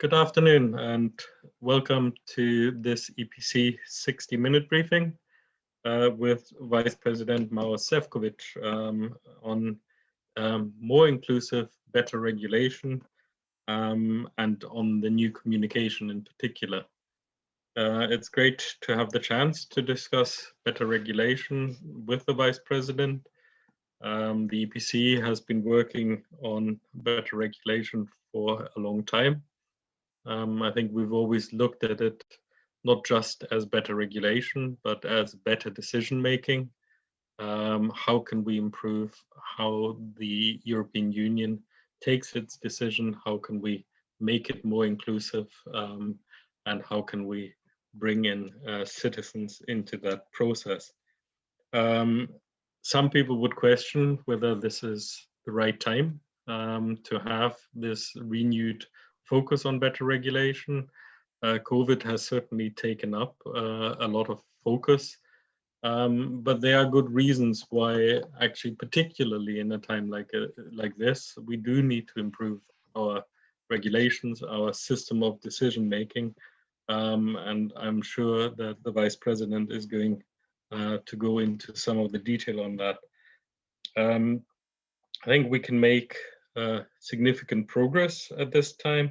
Good afternoon and welcome to this EPC 60-minute briefing with Vice President Maroš Šefčovič on more inclusive, better regulation and on the new communication in particular. It's great to have the chance to discuss better regulation with the Vice President. The EPC has been working on better regulation for a long time. I think we've always looked at it not just as better regulation, but as better decision making. How can we improve how the European Union takes its decision? How can we make it more inclusive? And how can we bring in citizens into that process? Some people would question whether this is the right time to have this renewed focus on better regulation. COVID has certainly taken up a lot of focus, but there are good reasons why, actually, particularly in a time like this, we do need to improve our regulations, our system of decision making, and I'm sure that the Vice President is going to go into some of the detail on that. I think we can make significant progress at this time,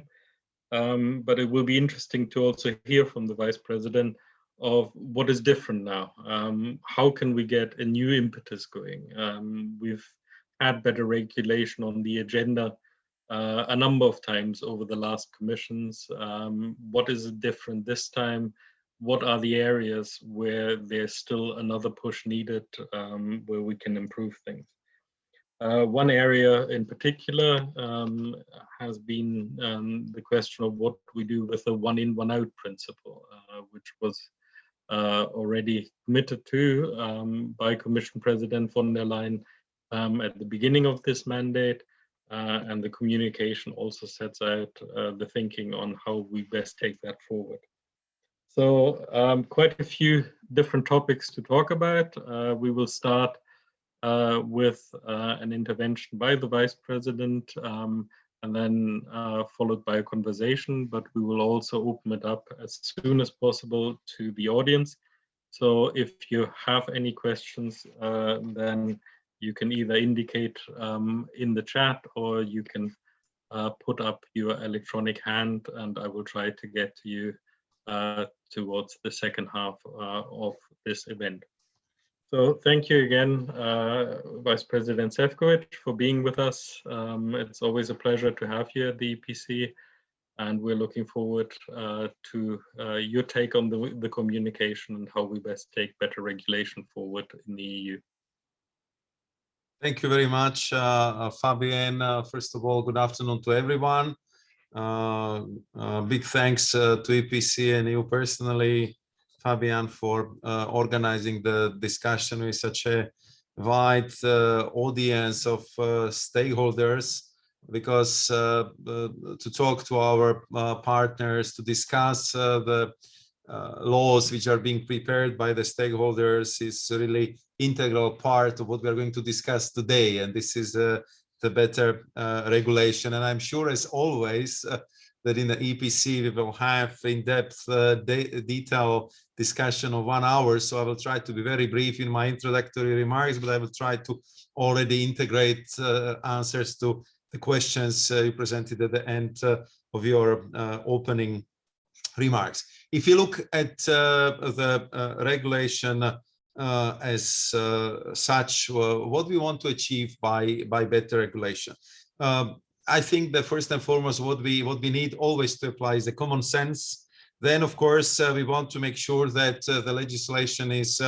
but it will be interesting to also hear from the Vice President of what is different now. How can we get a new impetus going? We've had better regulation on the agenda a number of times over the last commissions. What is different this time? What are the areas where there's still another push needed, where we can improve things? One area in particular has been the question of what we do with the one in, one out principle, which was already committed to by Commission President von der Leyen at the beginning of this mandate. And the communication also sets out the thinking on how we best take that forward. So quite a few different topics to talk about. We will start with an intervention by the Vice President and then followed by a conversation, but we will also open it up as soon as possible to the audience. So if you have any questions, then you can either indicate in the chat or you can put up your electronic hand and I will try to get to you towards the second half of this event. So thank you again, Vice President Šefčovič, for being with us. It's always a pleasure to have you at the EPC, and we're looking forward to your take on the communication and how we best take better regulation forward in the EU. Thank you very much, Fabian. First of all, good afternoon to everyone. Big thanks to EPC and you personally, Fabian, for organizing the discussion with such a wide audience of stakeholders, because to talk to our partners, to discuss the laws which are being prepared by the stakeholders is really integral part of what we are going to discuss today. And this is the better regulation. And I'm sure, as always, that in the EPC we will have in-depth detailed discussion of 1 hour. So I will try to be very brief in my introductory remarks, but I will try to already integrate answers to the questions you presented at the end of your opening remarks. If you look at the regulation as such, what we want to achieve by better regulation. I think that first and foremost, what we need always to apply is the common sense. Then, of course, we want to make sure that the legislation is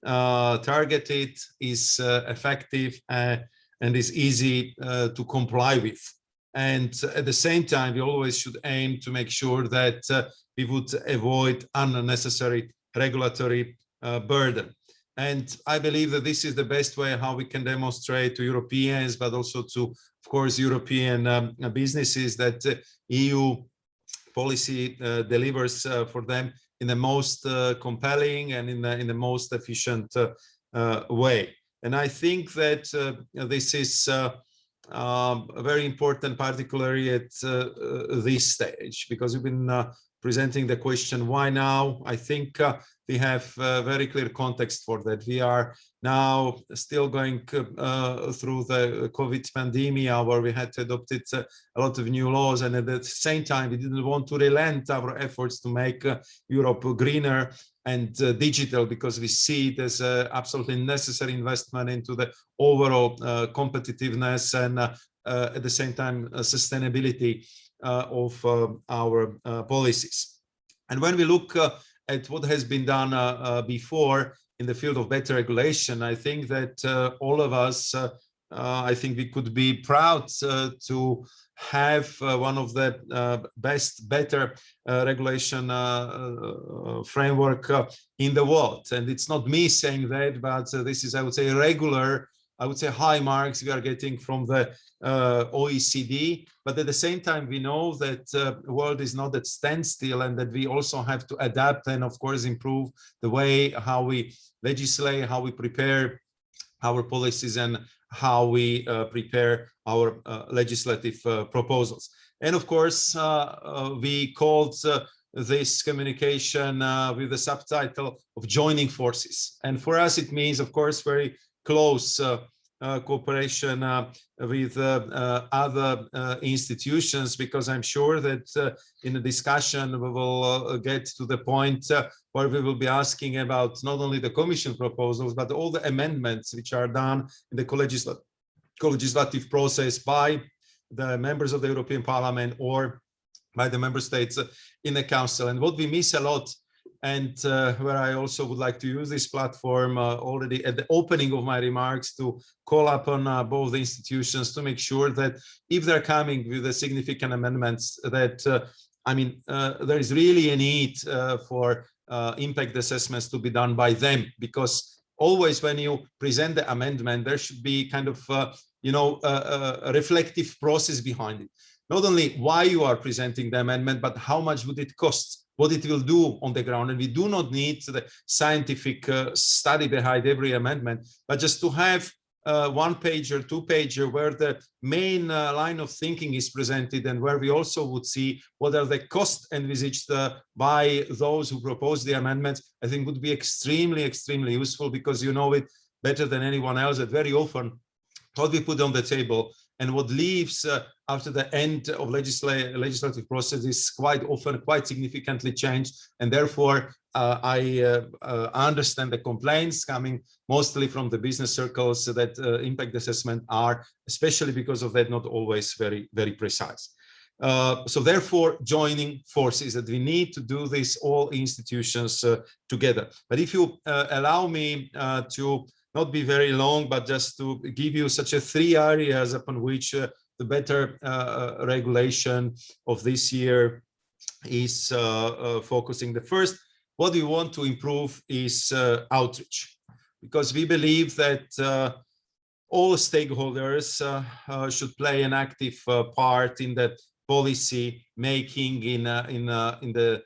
targeted, is effective, and is easy to comply with. And at the same time, we always should aim to make sure that we would avoid unnecessary regulatory burden. And I believe that this is the best way how we can demonstrate to Europeans, but also to, of course, European businesses that EU policy delivers for them in the most compelling and in the most efficient way. And I think that this is very important, particularly at this stage, because we've been presenting the question, why now? I think we have very clear context for that. We are now still going through the COVID pandemic, where we had to adopt a lot of new laws, and at the same time, we didn't want to relent our efforts to make Europe greener and digital, because we see it as absolutely necessary investment into the overall competitiveness and at the same time sustainability of our policies. And when we look at what has been done before in the field of better regulation, I think that all of us, I think we could be proud to have one of the better regulation framework in the world. And it's not me saying that, but this is, I would say, regular, I would say, high marks we are getting from the OECD. But at the same time, we know that the world is not at standstill, and that we also have to adapt and, of course, improve the way how we legislate, how we prepare our policies, and how we prepare our legislative proposals. And of course, we called this communication with the subtitle of Joining Forces. And for us, it means, of course, very close cooperation with other institutions, because I'm sure that in the discussion we will get to the point where we will be asking about not only the Commission proposals, but all the amendments which are done in the co-legislative process by the members of the European Parliament or by the member states in the Council. And what we miss a lot, and where I also would like to use this platform already at the opening of my remarks to call upon both institutions to make sure that if they're coming with the significant amendments, that there is really a need for impact assessments to be done by them, because always when you present the amendment, there should be kind of a reflective process behind it. Not only why you are presenting the amendment, but how much would it cost, what it will do on the ground. And we do not need the scientific study behind every amendment, but just to have one page or two pager where the main line of thinking is presented, and where we also would see what are the costs envisaged by those who propose the amendments, I think would be extremely, extremely useful, because you know it better than anyone else that very often what we put on the table and what leaves after the end of legislative process is quite often quite significantly changed. And therefore, I understand the complaints coming mostly from the business circles that impact assessment are, especially because of that, not always very, very precise. So therefore, joining forces, that we need to do this, all institutions together. But if you allow me to not be very long, but just to give you such a three areas upon which the better regulation of this year is focusing. The first, what we want to improve is outreach, because we believe that all stakeholders should play an active part in the policy making, in the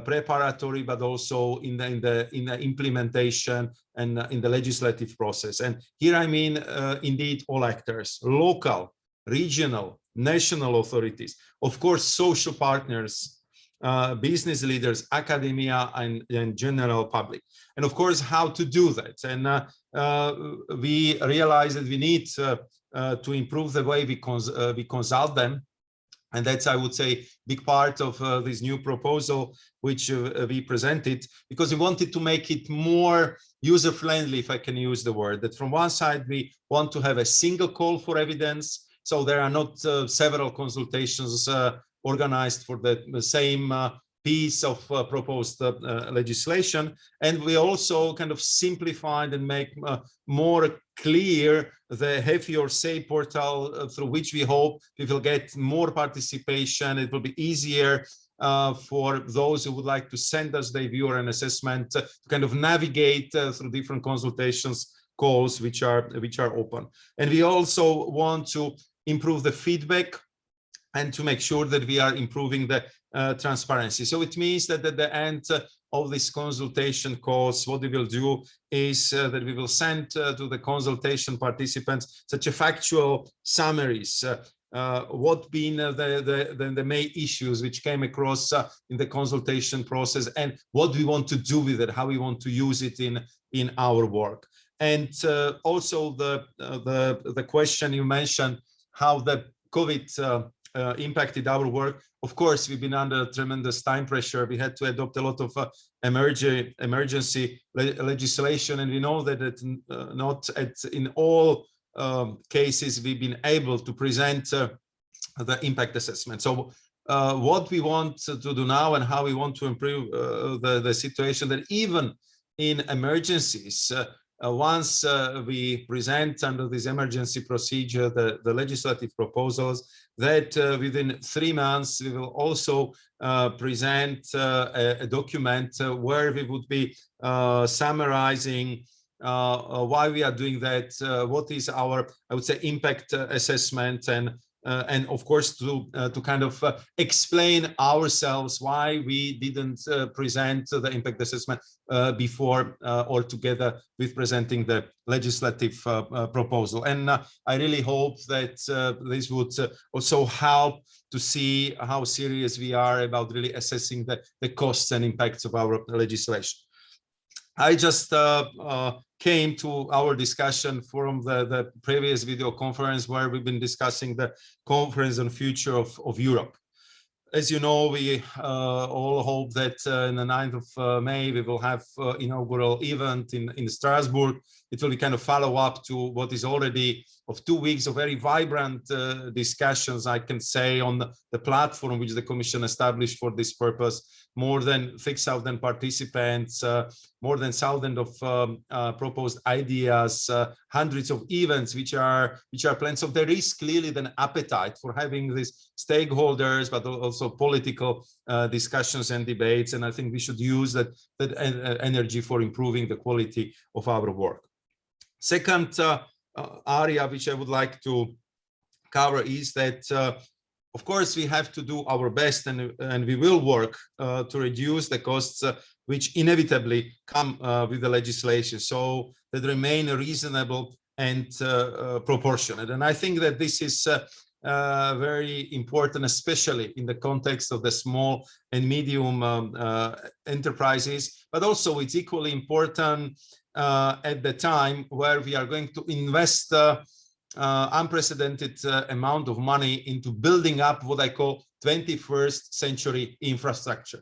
preparatory, but also in the implementation and in the legislative process. And here I mean indeed all actors: local, regional, national authorities, of course social partners, business leaders, academia, and general public. And of course, how to do that. And we realize that we need to improve the way we consult them. And that's, I would say, big part of this new proposal, which we presented, because we wanted to make it more user-friendly, if I can use the word. That from one side, we want to have a single call for evidence, so there are not several consultations organized for the same piece of proposed legislation. And we also kind of simplified and make more clear the Have Your Say portal, through which we hope we will get more participation. It will be easier for those who would like to send us their view or an assessment to kind of navigate through different consultations calls which are open. And we also want to improve the feedback and to make sure that we are improving the transparency. So it means that at the end of this consultation course, what we will do is that we will send to the consultation participants such a factual summaries, what been the main issues which came across in the consultation process, and what we want to do with it, how we want to use it in our work. And also the question you mentioned, how the COVID impacted our work. Of course, we've been under tremendous time pressure. We had to adopt a lot of emergency legislation, and we know that in all cases we've been able to present the impact assessment. So what we want to do now and how we want to improve the situation, that even in emergencies, once we present under this emergency procedure the legislative proposals, that within 3 months we will also present a document where we would be summarizing why we are doing that, what is our, I would say, impact assessment, and of course to kind of explain ourselves why we didn't present the impact assessment before or together with presenting the legislative proposal. And I really hope that this would also help to see how serious we are about really assessing the costs and impacts of our legislation. I just came to our discussion from the previous video conference where we've been discussing the conference on future of Europe. As you know, we all hope that in the 9th of May, we will have inaugural event in Strasbourg. It will be kind of follow up to what is already of 2 weeks of very vibrant discussions, I can say, on the platform which the Commission established for this purpose. More than 6,000 participants, more than 1,000 of proposed ideas, hundreds of events which are planned. So there is clearly an appetite for having these stakeholders, but also political discussions and debates. And I think we should use that energy for improving the quality of our work. Second area which I would like to cover is that of course, we have to do our best, and we will work to reduce the costs which inevitably come with the legislation, so that remain reasonable and proportionate. And I think that this is very important, especially in the context of the small and medium enterprises, but also it's equally important at the time where we are going to invest unprecedented amount of money into building up what I call 21st century infrastructure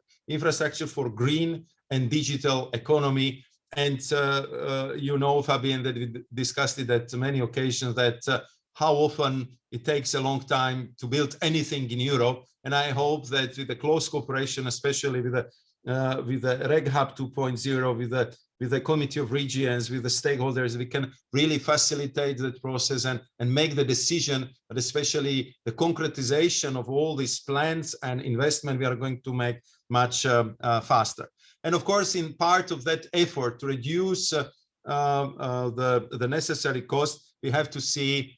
for green and digital economy. And you know, Fabian, that we discussed it at many occasions, that how often it takes a long time to build anything in Europe. And I hope that with the close cooperation, especially with the Reg Hub 2.0, with the Committee of Regions, with the stakeholders, we can really facilitate that process and make the decision, but especially the concretization of all these plans and investment we are going to make much faster. And of course, in part of that effort to reduce the necessary cost, we have to see,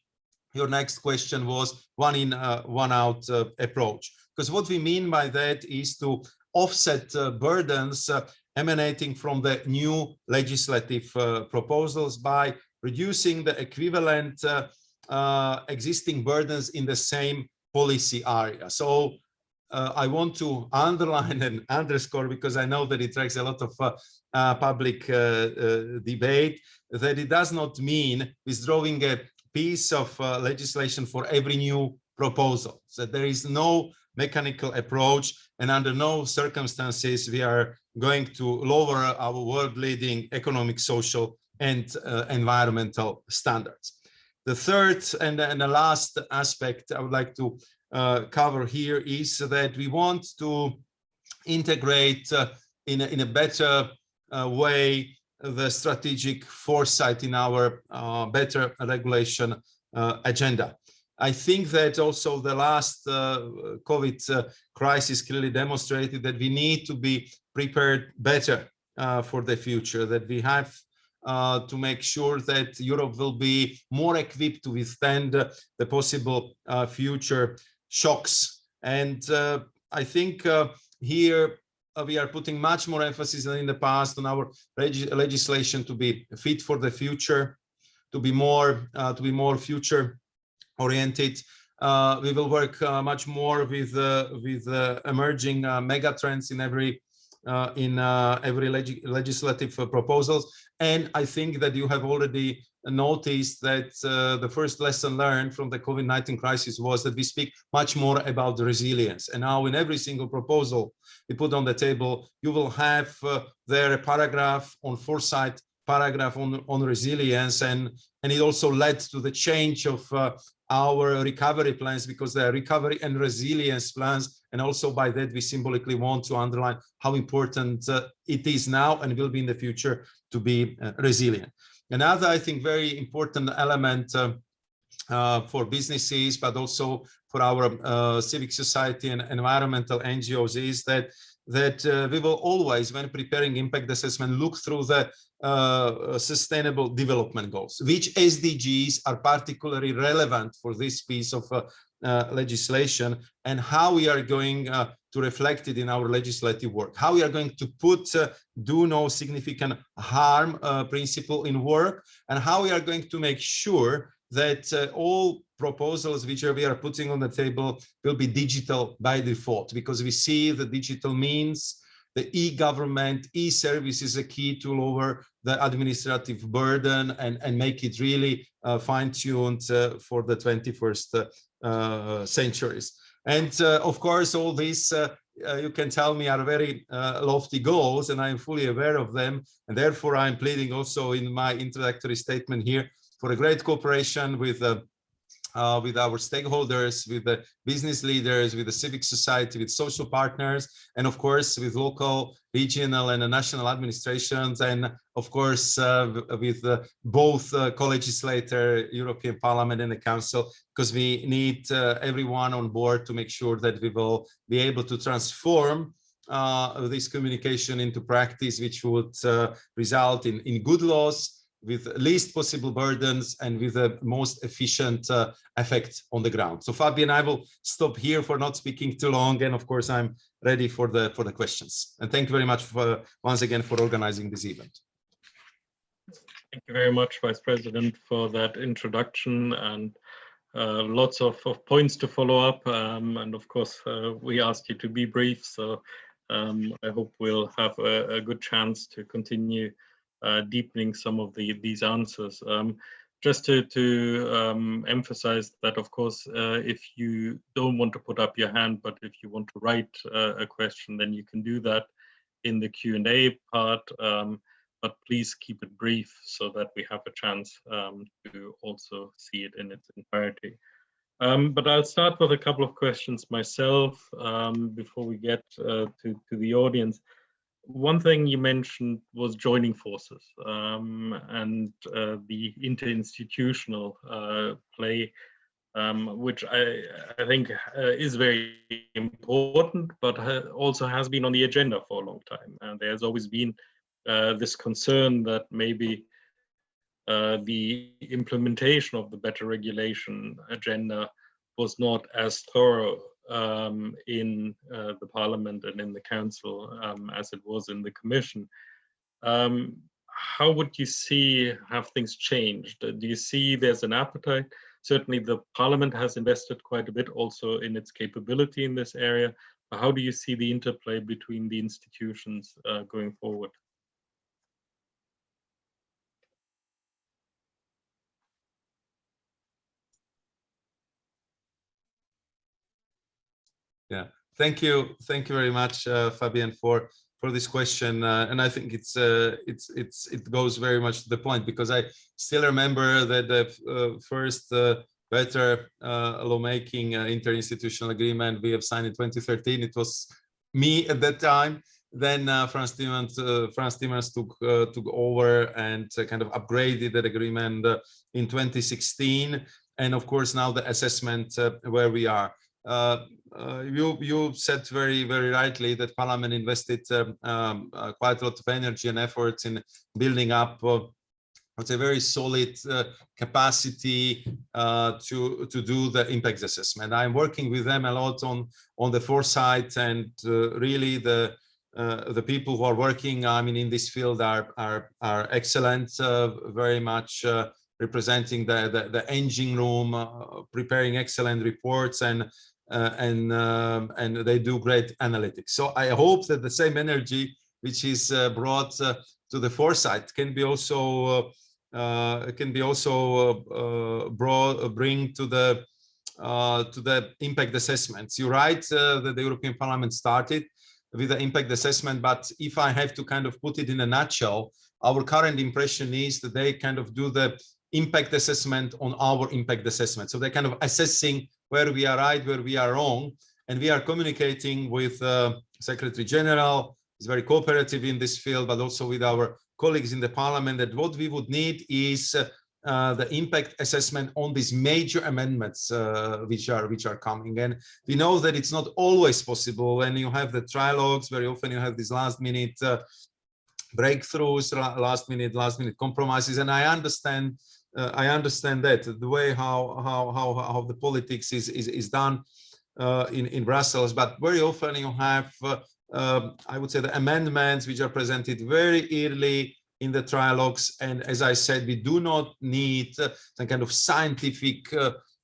your next question was one in, one out approach. Because what we mean by that is to offset burdens emanating from the new legislative proposals by reducing the equivalent existing burdens in the same policy area. So I want to underline and underscore, because I know that it attracts a lot of public debate, that it does not mean withdrawing a piece of legislation for every new proposal. So there is no mechanical approach, and under no circumstances we are going to lower our world-leading economic, social, and environmental standards. The third and the last aspect I would like to cover here is that we want to integrate in a better way the strategic foresight in our better regulation agenda. I think that also the last COVID crisis clearly demonstrated that we need to be prepared better for the future, that we have to make sure that Europe will be more equipped to withstand the possible future shocks. And I think here we are putting much more emphasis than in the past on our legislation to be fit for the future, to be more future oriented. We will work much more with emerging mega trends in every legislative proposals. And I think that you have already noticed that the first lesson learned from the COVID-19 crisis was that we speak much more about the resilience. And now in every single proposal we put on the table, you will have there a paragraph on foresight, paragraph on resilience, and it also led to the change of our recovery plans, because they are recovery and resilience plans, and also by that we symbolically want to underline how important it is now and will be in the future to be resilient. Another, I think, very important element for businesses, but also for our civic society and environmental NGOs, is that we will always, when preparing impact assessment, look through the sustainable development goals, which SDGs are particularly relevant for this piece of legislation, and how we are going to reflect it in our legislative work, how we are going to put do no significant harm principle in work, and how we are going to make sure that all proposals which we are putting on the table will be digital by default, because we see the digital means, the e-government, e-service is a key to lower the administrative burden and make it really fine-tuned for the 21st centuries. And of course, all these, you can tell me, are very lofty goals, and I'm fully aware of them. And therefore, I'm pleading also in my introductory statement here for a great cooperation with our stakeholders, with the business leaders, with the civic society, with social partners, and of course with local, regional, and national administrations, and of course with both co-legislator, European Parliament, and the Council, because we need everyone on board to make sure that we will be able to transform this communication into practice, which would result in good laws, with least possible burdens, and with the most efficient effect on the ground. So Fabian, I will stop here for not speaking too long, and of course I'm ready for the questions. And thank you very much once again for organizing this event. Thank you very much, Vice President, for that introduction, and lots of points to follow up. And of course, we asked you to be brief, so I hope we'll have a good chance to continue deepening some of these answers. Just to emphasize that, of course, if you don't want to put up your hand, but if you want to write a question, then you can do that in the Q&A part, but please keep it brief so that we have a chance to also see it in its entirety. But I'll start with a couple of questions myself before we get to the audience. One thing you mentioned was joining forces and the interinstitutional play, which I think is very important, but also has been on the agenda for a long time. And there's always been this concern that maybe the implementation of the better regulation agenda was not as thorough in the Parliament and in the Council as it was in the Commission. How would you see, have things changed? Do you see there's an appetite? Certainly the Parliament has invested quite a bit also in its capability in this area. How do you see the interplay between the institutions going forward? Yeah, thank you very much, Fabian, for this question, and I think it goes very much to the point, because I still remember that the first better lawmaking interinstitutional agreement we have signed in 2013. It was me at that time. Then Frans Timmermans took over and kind of upgraded that agreement in 2016, and of course now the assessment where we are. You said very rightly that Parliament invested quite a lot of energy and efforts in building up a very solid capacity to do the impact assessment. I'm working with them a lot on the Foresight, and really the people who are working, I mean, in this field are excellent, very much representing the engine room, preparing excellent reports, and they do great analytics. So I hope that the same energy which is brought to the Foresight can be also bring to the impact assessments. You're right that the European Parliament started with the impact assessment, but if I have to kind of put it in a nutshell, our current impression is that they kind of do the impact assessment on our impact assessment. So they're kind of assessing where we are right, where we are wrong, and we are communicating with Secretary General. Is very cooperative in this field, but also with our colleagues in the Parliament, that what we would need is the impact assessment on these major amendments which are coming. And we know that it's not always possible when you have the trilogues. Very often you have these last-minute breakthroughs, last-minute compromises, and I understand that the way how the politics is done in Brussels. But very often you have I would say the amendments which are presented very early in the trilogues, and as I said, we do not need some kind of scientific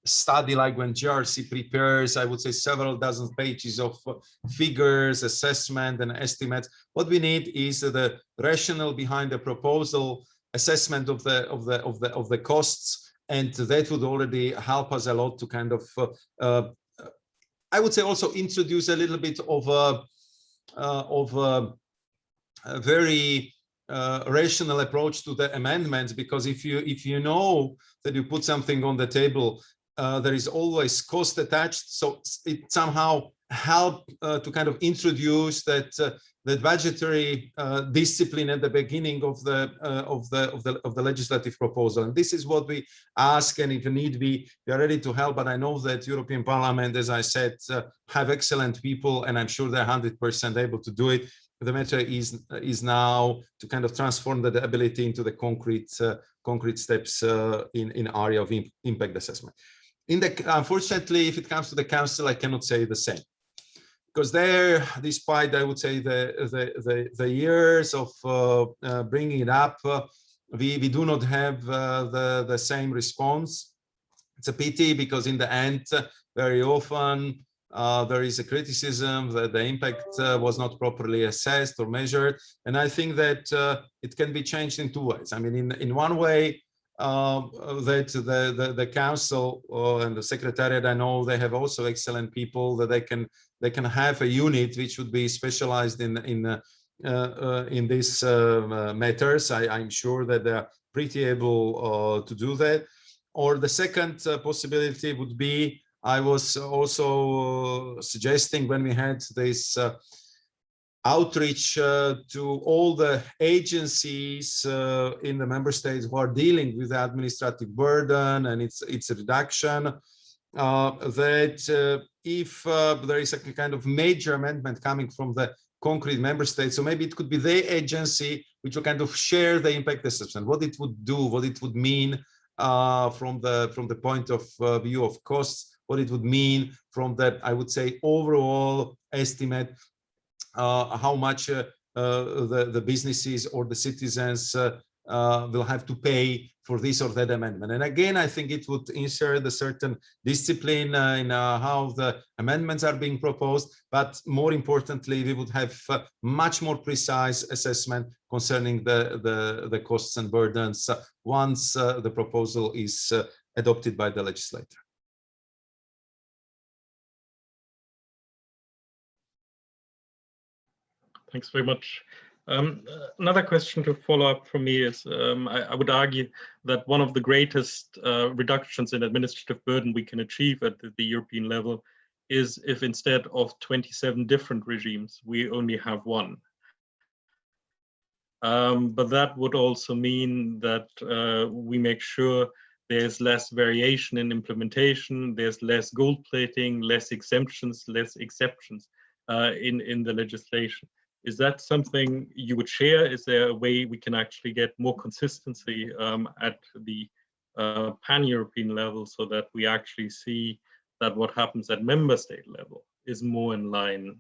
study like when GRC prepares, I would say, several dozen pages of figures, assessment, and estimates. What we need is the rationale behind the proposal, assessment of the costs, and that would already help us a lot to kind of I would say also introduce a little bit of a very rational approach to the amendments, because if you know that you put something on the table, there is always cost attached, so it somehow help to kind of introduce that budgetary discipline at the beginning of the legislative proposal. And this is what we ask, and if need be, we are ready to help. But I know that European Parliament, as I said, have excellent people, and I'm sure they're 100% able to do it. The matter is now to kind of transform the ability into the concrete steps in area of impact assessment. Unfortunately, if it comes to the Council, I cannot say the same, because there, despite I would say the years of bringing it up, we do not have the same response. It's a pity, because in the end, very often there is a criticism that the impact was not properly assessed or measured, and I think that it can be changed in two ways. I mean, in one way, that the Council and the Secretariat, I know they have also excellent people, that they can have a unit which would be specialized in these matters. I'm sure that they're pretty able to do that. Or the second possibility would be, I was also suggesting when we had this outreach to all the agencies in the member states who are dealing with the administrative burden and its reduction, that if there is a kind of major amendment coming from the concrete member states, so maybe it could be the agency which will kind of share the impact assessment, what it would do, what it would mean from the point of view of costs, what it would mean from that, I would say, overall estimate, how much the businesses or the citizens will have to pay for this or that amendment. And again, I think it would insert a certain discipline in how the amendments are being proposed, but more importantly, we would have much more precise assessment concerning the costs and burdens once the proposal is adopted by the legislator. Thanks very much. Another question to follow up from me is, I would argue that one of the greatest reductions in administrative burden we can achieve at the European level is if instead of 27 different regimes, we only have one. But that would also mean that we make sure there's less variation in implementation, there's less gold plating, less exemptions, less exceptions in the legislation. Is that something you would share? Is there a way we can actually get more consistency at the pan-European level so that we actually see that what happens at member state level is more in line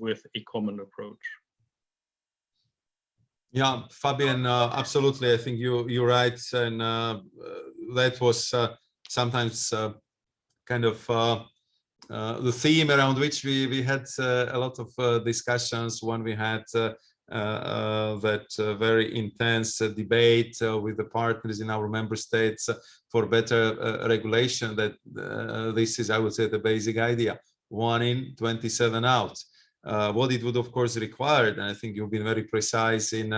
with a common approach? Yeah, Fabian, absolutely. I think you're right, and that was sometimes kind of the theme around which we had a lot of discussions when we had that very intense debate with the partners in our member states for better regulation. That this is, I would say, the basic idea: 1 in, 27 out. What it would, of course, require, and I think you've been very precise in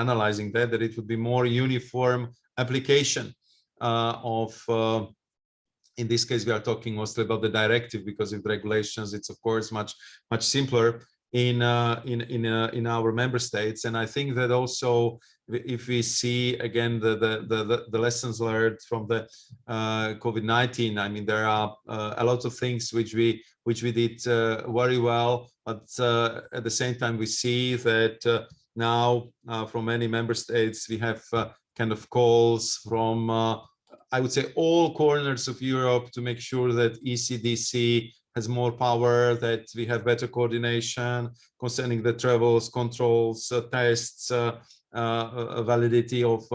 analyzing that it would be more uniform application of, in this case, we are talking mostly about the directive, because with regulations, it's of course much simpler in our member states. And I think that also, if we see again the lessons learned from the COVID-19, I mean, there are a lot of things which we did very well, but at the same time we see that now from many member states we have kind of calls from I would say all corners of Europe to make sure that ECDC has more power, that we have better coordination concerning the travels, controls, tests, validity of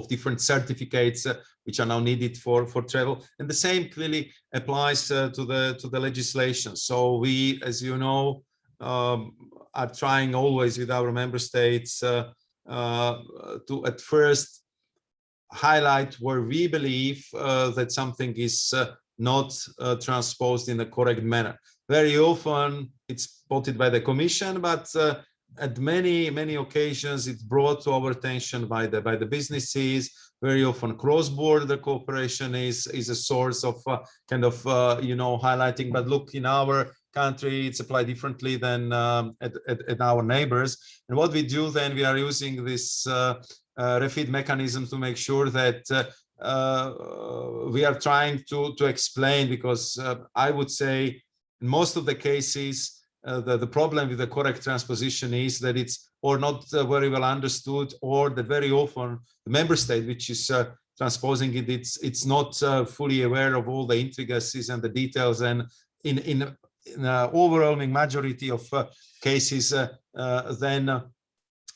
different certificates which are now needed for travel. And the same clearly applies to the legislation. So we, as you know, are trying always with our member states to at first highlight where we believe that something is not transposed in the correct manner. Very often it's spotted by the Commission, but at many occasions it's brought to our attention by the businesses. Very often cross-border cooperation is a source of kind of highlighting. But look, in our country it's applied differently than at our neighbors. And what we do then, we are using this refit mechanism to make sure that we are trying to explain, because I would say in most of the cases the problem with the correct transposition is that it's or not very well understood, or that very often the member state which is transposing it, it's not fully aware of all the intricacies and the details, and in an overwhelming majority of cases then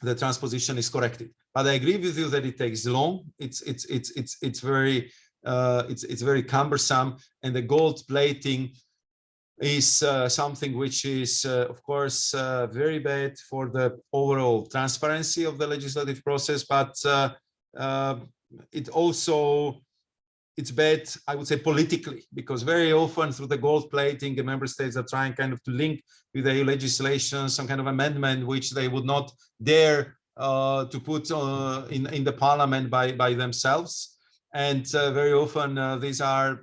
the transposition is corrected. But I agree with you that it takes long. It's very cumbersome, and the gold plating is something which is, of course, very bad for the overall transparency of the legislative process. But it's bad, I would say, politically, because very often through the gold plating, the member states are trying kind of to link with the EU legislation some kind of amendment which they would not dare to put in the parliament by themselves. And very often these are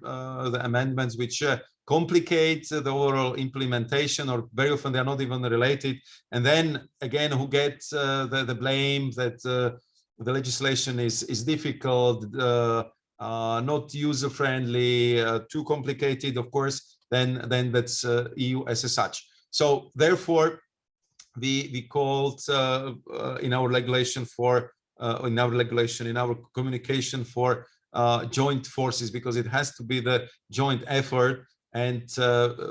the amendments which complicate the overall implementation, or very often they are not even related. And then again, who gets the blame that the legislation is difficult, not user-friendly, too complicated, of course, then that's EU as such. So therefore, we called in our regulation for in our communication for joint forces, because it has to be the joint effort. And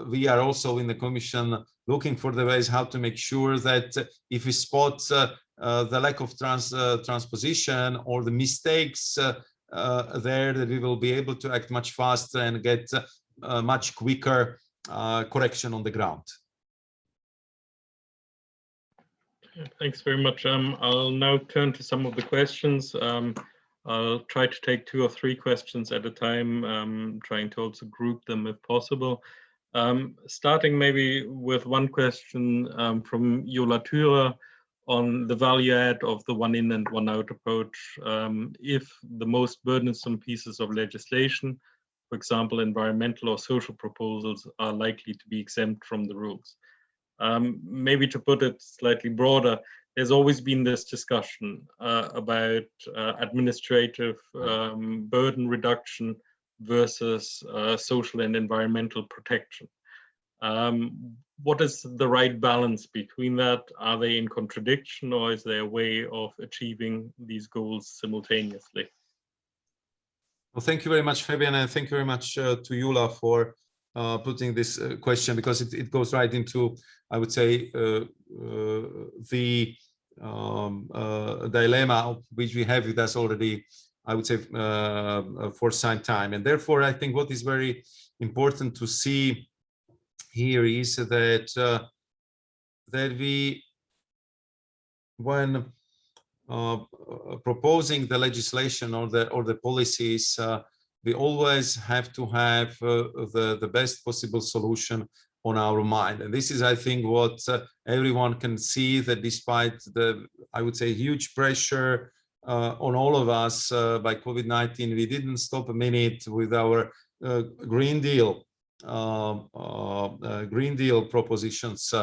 we are also in the Commission looking for the ways how to make sure that if we spot the lack of transposition or the mistakes there, that we will be able to act much faster and get much quicker correction on the ground. Thanks very much. I'll now turn to some of the questions. I'll try to take 2 or 3 questions at a time, trying to also group them if possible. Starting maybe with one question from Yola Thürer on the value add of the 1 in and 1 out approach. If the most burdensome pieces of legislation, for example, environmental or social proposals, are likely to be exempt from the rules. Maybe to put it slightly broader, there's always been this discussion about administrative burden reduction versus social and environmental protection. What is the right balance between that? Are they in contradiction, or is there a way of achieving these goals simultaneously? Well, thank you very much, Fabian, and thank you very much to Jula for putting this question, because it goes right into, I would say, the dilemma which we have with us already, I would say, for some time. And therefore, I think what is very important to see here is that we, when proposing the legislation or the policies, we always have to have the best possible solution on our mind. And this is, I think, what everyone can see, that despite the, I would say, huge pressure on all of us by COVID-19, we didn't stop a minute with our Green Deal propositions,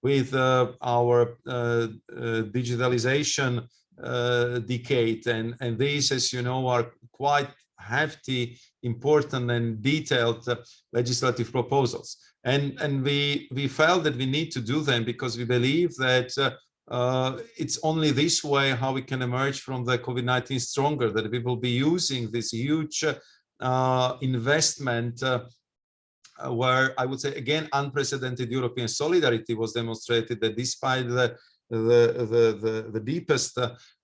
with our digitalization decade, and these, as you know, are quite hefty, important, and detailed legislative proposals. And we felt that we need to do them because we believe that it's only this way how we can emerge from the COVID-19 stronger, that we will be using this huge investment where, I would say, again, unprecedented European solidarity was demonstrated, that despite the deepest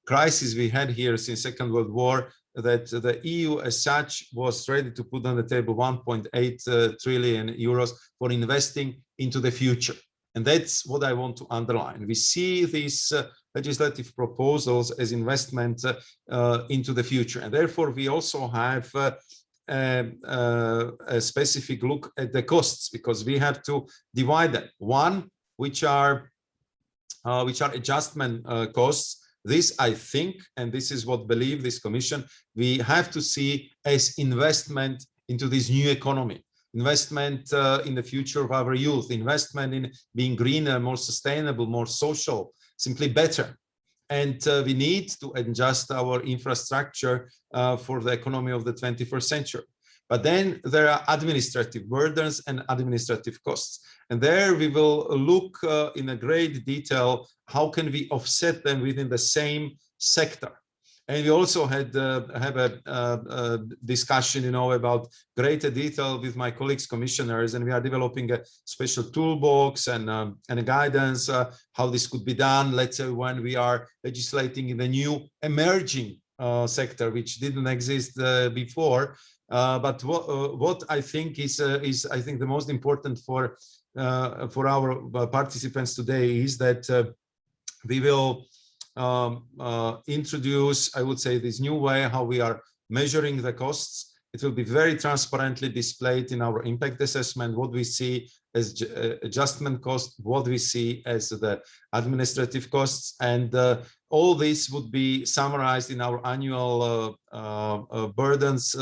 crisis we had here since Second World War, that the EU as such was ready to put on the table 1.8 trillion euros for investing into the future. And that's what I want to underline. We see these legislative proposals as investment into the future. And therefore, we also have a specific look at the costs, because we have to divide them. One, which are adjustment costs. This, I think, and this is what believe this Commission, we have to see as investment into this new economy, investment in the future of our youth, investment in being greener, more sustainable, more social, simply better. And we need to adjust our infrastructure for the economy of the 21st century. But then there are administrative burdens and administrative costs. And there we will look in a great detail, how can we offset them within the same sector. And we also had have a discussion, you know, about greater detail with my colleagues, commissioners, and we are developing a special toolbox and a guidance how this could be done. Let's say when we are legislating in the new emerging sector, which didn't exist before. But what I think is I think the most important for our participants today is that we will introduce, I would say, this new way how we are measuring the costs. It will be very transparently displayed in our impact assessment, what we see as adjustment cost, what we see as the administrative costs, and all this would be summarized in our annual burdens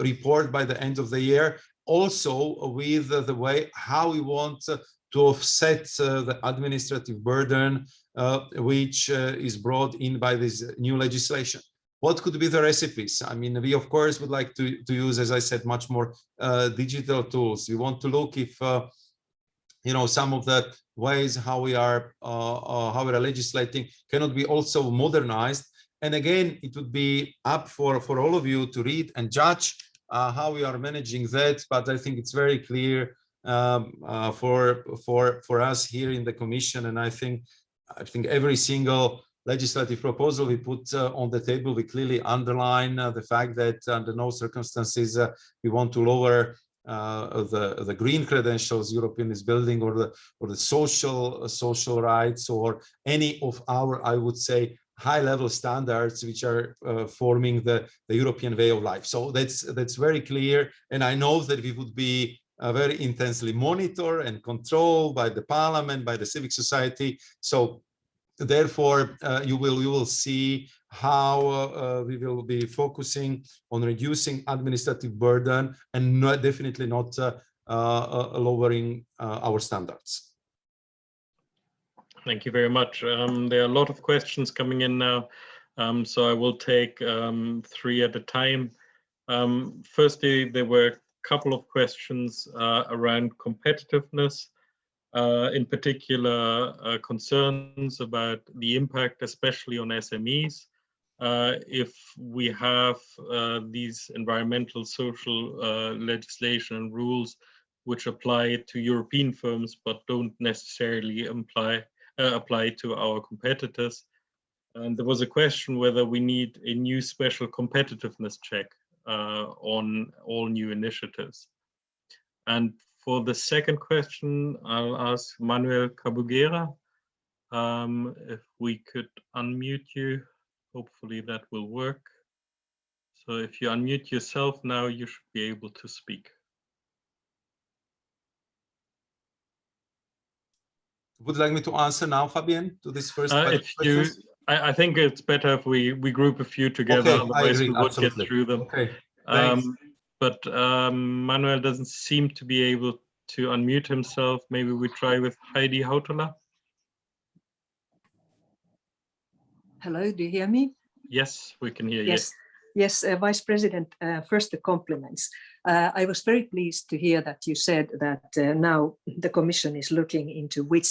report by the end of the year, also with the way how we want to offset the administrative burden which is brought in by this new legislation. What could be the recipes? I mean, we of course would like to use, as I said, much more digital tools. We want to look if you know, some of the ways how we are legislating cannot be also modernized. And again, it would be up for all of you to read and judge how we are managing that. But I think it's very clear for us here in the Commission, and I think every single legislative proposal we put on the table, we clearly underline the fact that under no circumstances we want to lower the green credentials European is building, or the social rights, or any of our, I would say, high-level standards which are forming the European way of life. So that's very clear, and I know that we would be very intensely monitored and controlled by the Parliament, by the civic society. So therefore, you will see how we will be focusing on reducing administrative burden and definitely not lowering our standards. Thank you very much. There are a lot of questions coming in now, so I will take 3 at a time. Firstly, there were couple of questions around competitiveness, in particular concerns about the impact, especially on SMEs, if we have these environmental, social legislation and rules which apply to European firms but don't necessarily apply to our competitors. And there was a question whether we need a new special competitiveness check on all new initiatives. And for the second question, I'll ask Manuel Cabugera if we could unmute you. Hopefully that will work. So if you unmute yourself now, you should be able to speak. Would you like me to answer now, Fabian, to this first question? I think it's better if we group a few together, okay, otherwise we won't get through them. Okay, thanks. But Manuel doesn't seem to be able to unmute himself. Maybe we try with Heidi Hautala. Hello, do you hear me? Yes, we can hear you. Yes, Vice President, first the compliments. I was very pleased to hear that you said that now the Commission is looking into which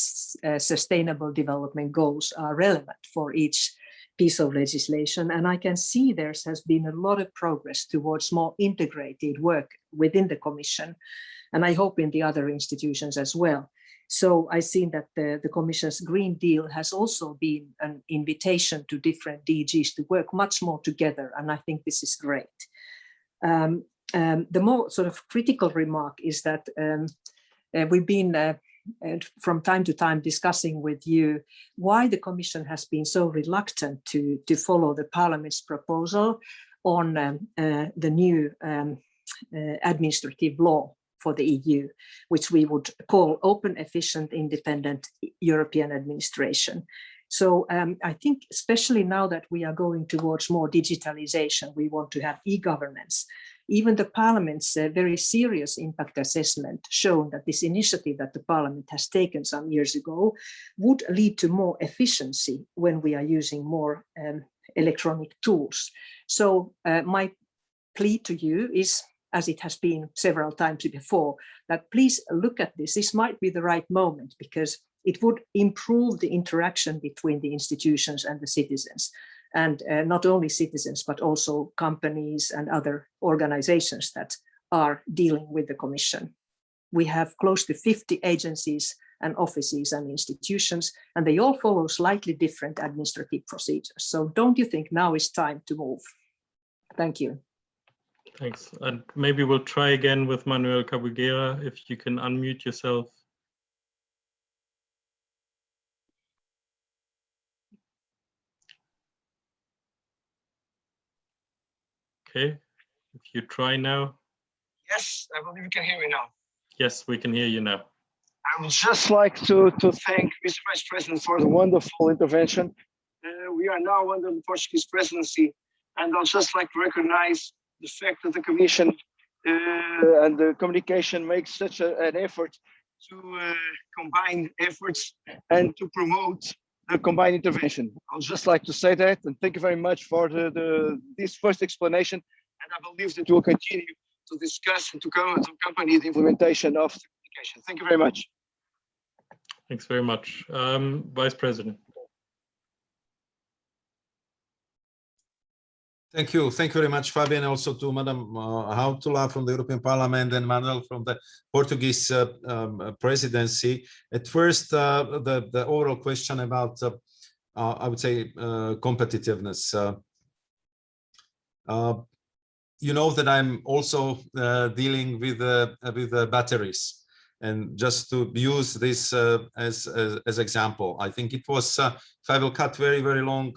sustainable development goals are relevant for each piece of legislation. And I can see there has been a lot of progress towards more integrated work within the Commission. And I hope in the other institutions as well. So I've seen that the Commission's Green Deal has also been an invitation to different DGs to work much more together. And I think this is great. The more sort of critical remark is that we've been from time to time discussing with you why the Commission has been so reluctant to follow the Parliament's proposal on the new administrative law for the EU, which we would call open, efficient, independent European administration. So I think especially now that we are going towards more digitalization, we want to have e-governance. Even the Parliament's very serious impact assessment shown that this initiative that the Parliament has taken some years ago would lead to more efficiency when we are using more electronic tools. So my plea to you is, as it has been several times before, that please look at this. This might be the right moment because it would improve the interaction between the institutions and the citizens. And not only citizens, but also companies and other organizations that are dealing with the Commission. We have close to 50 agencies and offices and institutions, and they all follow slightly different administrative procedures. So don't you think now is time to move? Thank you. Thanks. And maybe we'll try again with Manuel Cabugera, if you can unmute yourself. Okay, if you try now. Yes, I believe you can hear me now. Yes, we can hear you now. I would just like to thank Mr. Vice President for the wonderful intervention. We are now under the Portuguese presidency, and I'd just like to recognize the fact that the Commission and the communication makes such an effort to combine efforts and to promote the combined intervention. I would just like to say that, and thank you very much for this first explanation. And I believe that we'll continue to discuss and to accompany the implementation of the communication. Thank you very much. Thanks very much. Vice President. Thank you. Thank you very much, Fabian, also to Madam Hautala from the European Parliament and Manuel from the Portuguese presidency. At first, the overall question about, I would say, competitiveness. You know that I'm also dealing with batteries. And just to use this as example, I think it was, if I will cut very long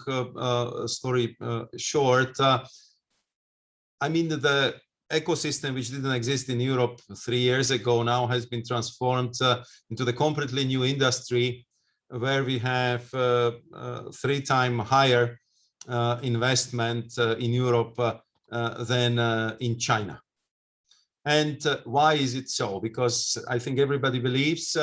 story short, I mean the ecosystem which didn't exist in Europe 3 years ago now has been transformed into the completely new industry where we have 3 times higher investment in Europe than in China. And why is it so? Because I think everybody believes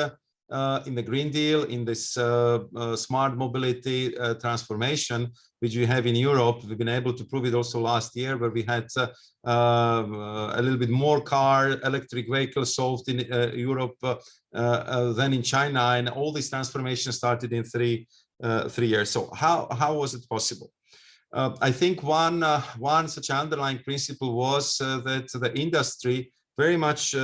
in the Green Deal, in this smart mobility transformation, which we have in Europe. We've been able to prove it also last year, where we had a little bit more electric vehicles sold in Europe than in China, and all this transformation started in three years. So how was it possible? I think one such underlying principle was that the industry very much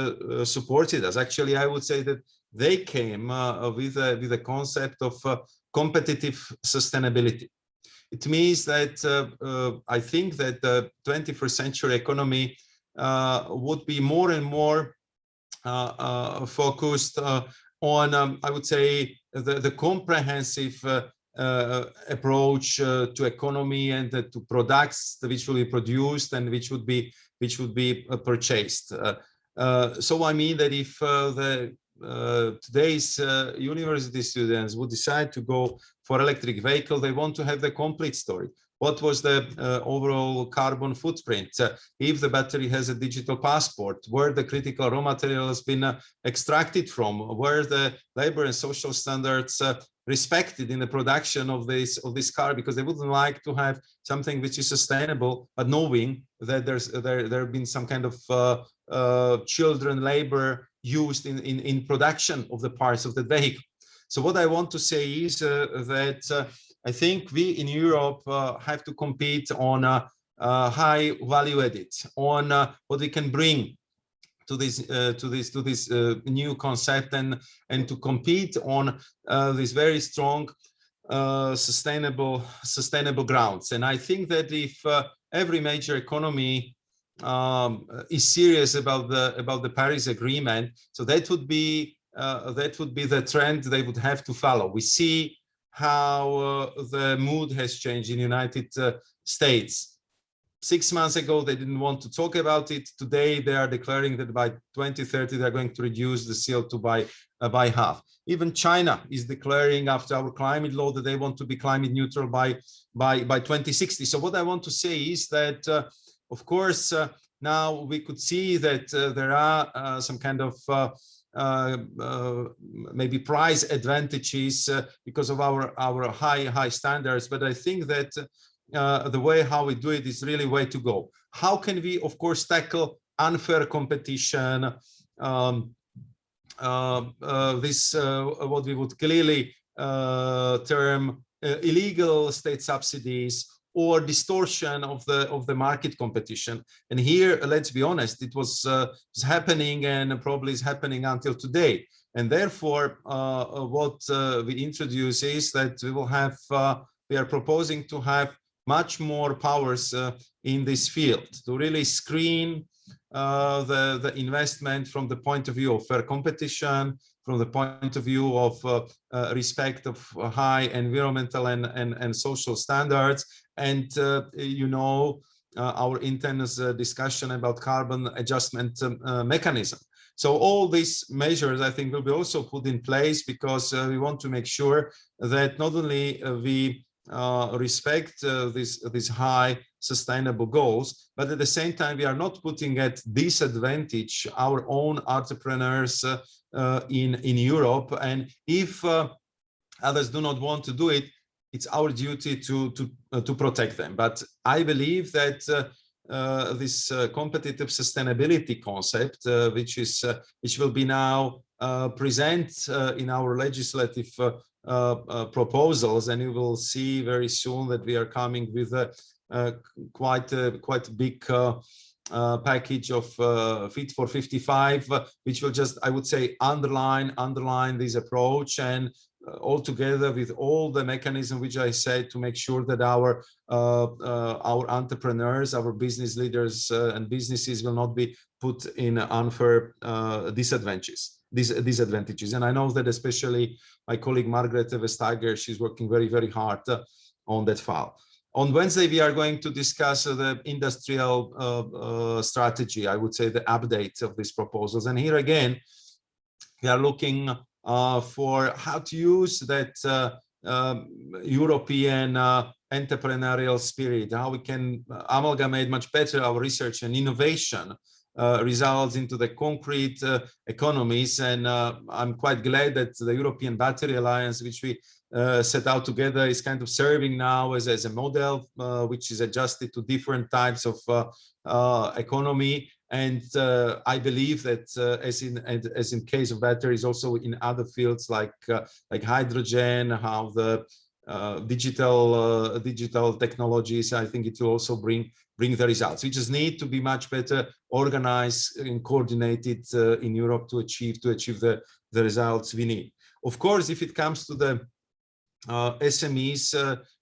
supported us. Actually, I would say that they came with a concept of competitive sustainability. It means that I think that the 21st century economy would be more and more focused on, I would say, the comprehensive approach to economy and to products which will be produced and which would be purchased. So I mean that if today's university students would decide to go for electric vehicle, they want to have the complete story. What was the overall carbon footprint? If the battery has a digital passport, where the critical raw material has been extracted from, where the labor and social standards respected in the production of this car, because they wouldn't like to have something which is sustainable, but knowing that there have been some kind of children labor used in production of the parts of the vehicle. So what I want to say is that I think we in Europe have to compete on high value added, on what we can bring to this new concept, and to compete on these very strong sustainable grounds. And I think that if every major economy is serious about the Paris Agreement, so that would be the trend they would have to follow. We see how the mood has changed in the United States. 6 months ago, they didn't want to talk about it. Today, they are declaring that by 2030, they're going to reduce the CO2 by half. Even China is declaring after our climate law that they want to be climate neutral by 2060. So what I want to say is that, of course, now we could see that there are some kind of maybe price advantages because of our high standards, but I think that the way how we do it is really way to go. How can we, of course, tackle unfair competition? This what we would clearly term illegal state subsidies or distortion of the market competition. And here, let's be honest, it was happening and probably is happening until today. And therefore, what we introduce is that we will have, we are proposing to have much more powers in this field to really screen the investment from the point of view of fair competition, from the point of view of respect of high environmental and social standards, and our intense discussion about carbon adjustment mechanism. So all these measures, I think, will be also put in place because we want to make sure that not only we respect these high sustainable goals, but at the same time, we are not putting at disadvantage our own entrepreneurs in Europe. And if others do not want to do it, it's our duty to protect them. But I believe that this competitive sustainability concept, which will be now present in our legislative proposals, and you will see very soon that we are coming with a quite big package of Fit for 55, which will just, I would say, underline this approach, and all together with all the mechanism which I said, to make sure that our entrepreneurs, our business leaders and businesses will not be put in unfair disadvantages. And I know that especially my colleague Margaret Vestager, she's working very, very hard on that file. On Wednesday, we are going to discuss the industrial strategy, I would say the update of these proposals. And here again, we are looking for how to use that European entrepreneurial spirit, how we can amalgamate much better our research and innovation results into the concrete economies. And I'm quite glad that the European Battery Alliance, which we set out together, is kind of serving now as a model which is adjusted to different types of economy. And I believe that as in case of batteries, also in other fields like hydrogen, how the digital technologies, I think it will also bring the results. We just need to be much better organized and coordinated in Europe to achieve the results we need. Of course, if it comes to the SMEs,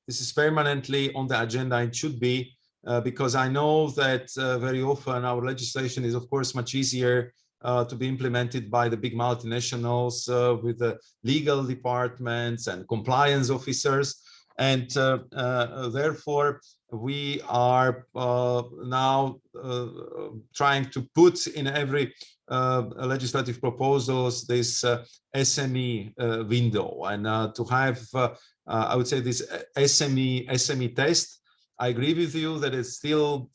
this is permanently on the agenda. It should be, because I know that very often our legislation is, of course, much easier to be implemented by the big multinationals with the legal departments and compliance officers. And therefore, we are now trying to put in every legislative proposals this SME window, and to have, I would say, this SME test. I agree with you that it still